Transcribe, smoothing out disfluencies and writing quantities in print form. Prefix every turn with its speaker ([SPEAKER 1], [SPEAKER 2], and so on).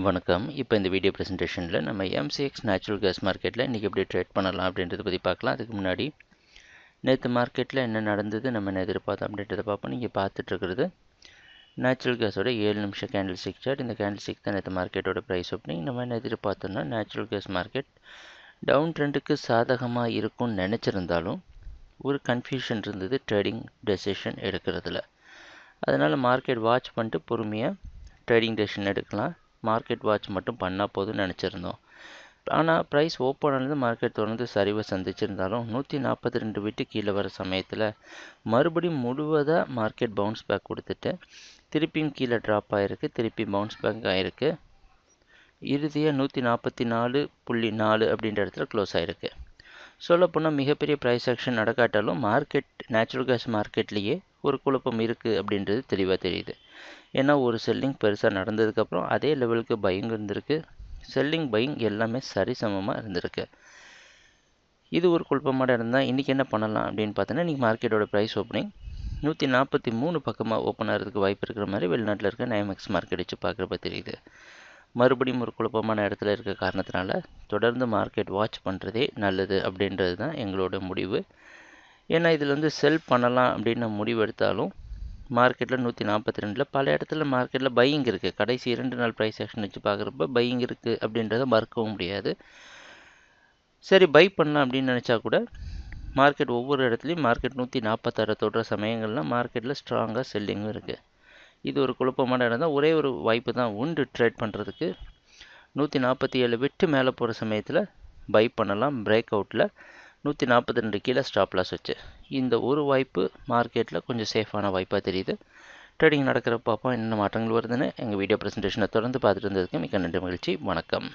[SPEAKER 1] வணக்கம். இப்போ இந்த வீடியோ ப்ரெசன்டேஷனில் நம்ம எம்சிஎக்ஸ் நேச்சுரல் கேஸ் மார்க்கெட்டில் இன்றைக்கி எப்படி ட்ரேட் பண்ணலாம் அப்படின்றத பற்றி பார்க்கலாம். அதுக்கு முன்னாடி நேற்று மார்க்கெட்டில் என்ன நடந்தது, நம்ம என்ன எதிர்பார்த்தோம் அப்படின்றத பார்ப்போம். நீங்கள் பார்த்துட்ருக்கிறது நேச்சுரல் கேஸோட 7 நிமிஷம் கேண்டில் ஸ்டிக் சார்ட். இந்த கேண்டில் ஸ்டிக் தான் நேற்று மார்க்கெட்டோட ப்ரைஸ் ஓப்பனிங். நம்ம என்ன எதிர்பார்த்தோம்னா நேச்சுரல் கேஸ் மார்க்கெட் டவுன் ட்ரெண்டுக்கு சாதகமாக இருக்கும்னு நினச்சிருந்தாலும் ஒரு கன்ஃபியூஷன் இருந்தது ட்ரேடிங் டெசிஷன் எடுக்கிறதுல. அதனால் மார்க்கெட் வாட்ச் பண்ணிட்டு பொறுமையாக ட்ரேடிங் டெசிஷன் எடுக்கலாம். மார்க்கெட் வாட்ச் மட்டும் பண்ணால் போதும்னு நினச்சிருந்தோம். ஆனால் ப்ரைஸ் ஓப்பன் ஆனது மார்க்கெட் தொடர்ந்து சரிவை சந்திச்சிருந்தாலும் 142 விட்டு கீழே வர சமயத்தில் மறுபடியும் முழுவதாக மார்க்கெட் பவுன்ஸ் பேக் கொடுத்துட்டு திருப்பியும் கீழே ட்ராப் ஆகிருக்கு, திருப்பி பவுன்ஸ் பேக் ஆகிருக்கு. இறுதியாக 144.4 அப்படின்ற இடத்துல க்ளோஸ் ஆகிருக்கு. சொல்லப்போனால் மிகப்பெரிய ப்ரைஸ் ஆக்ஷன் நடக்காட்டாலும் மார்க்கெட் நேச்சுரல் கேஸ் மார்க்கெட்லேயே ஒரு குழப்பம் இருக்குது அப்படின்றது தெளிவாக தெரியுது. ஏன்னா ஒரு செல்லிங் பெருசாக நடந்ததுக்கப்புறம் அதே லெவலுக்கு பையிங் இருந்திருக்கு. செல்லிங் பையிங் எல்லாமே சரிசமமாக இருந்திருக்கு. இது ஒரு குழப்பமான இடம் தான். இன்றைக்கி என்ன பண்ணலாம் அப்படின்னு பார்த்தோன்னா, இன்றைக்கி மார்க்கெட்டோட ப்ரைஸ் ஓப்பனிங் 143 பக்கமாக ஓப்பன் ஆகிறதுக்கு வாய்ப்பு இருக்கிற மாதிரி வெளிநாட்டில் இருக்க நைமெக்ஸ் மார்க்கெட் வச்சு பார்க்குறப்ப தெரியுது. மறுபடியும் ஒரு குழப்பமான இடத்துல இருக்க காரணத்தினால தொடர்ந்து மார்க்கெட் வாட்ச் பண்ணுறதே நல்லது அப்படின்றது தான் எங்களோட முடிவு. ஏன்னா இதில் செல் பண்ணலாம் அப்படின்னு முடிவு எடுத்தாலும் மார்க்கெட்டில் 142 பல இடத்துல மார்க்கெட்டில் பையிங் இருக்குது. கடைசி 2 நாள் ப்ரைஸ் ஆக்ஷன் வச்சு பார்க்குறப்ப பையிங் இருக்குது அப்படின்றத மறுக்கவும் முடியாது. சரி, பை பண்ணலாம் அப்படின்னு நினச்சா கூட மார்க்கெட் ஒவ்வொரு இடத்துலையும் மார்க்கெட் 146 தொடுற சமயங்கள்லாம் மார்க்கெட்டில் ஸ்ட்ராங்காக செல்லிங்கும் இருக்குது. இது ஒரு குழப்பமான இடம் தான். ஒரே ஒரு வாய்ப்பு தான் உண்டு ட்ரேட் பண்ணுறதுக்கு. 147 விட்டு மேலே போகிற சமயத்தில் பை பண்ணலாம் பிரேக் அவுட்டில் 142 கீழே ஸ்டாப் லாஸ் வச்சு. இந்த ஒரு வாய்ப்பு மார்க்கெட்டில் கொஞ்சம் சேஃபான வாய்ப்பாக தெரியுது. ட்ரேடிங் நடக்கிற பார்ப்போம் என்னென்ன மாற்றங்கள் வருதுன்னு. எங்கள் வீடியோ ப்ரெசன்டேஷனை தொடர்ந்து பார்த்துட்டு இருந்ததுக்கு மிக்க நன்றி, மகிழ்ச்சி, வணக்கம்.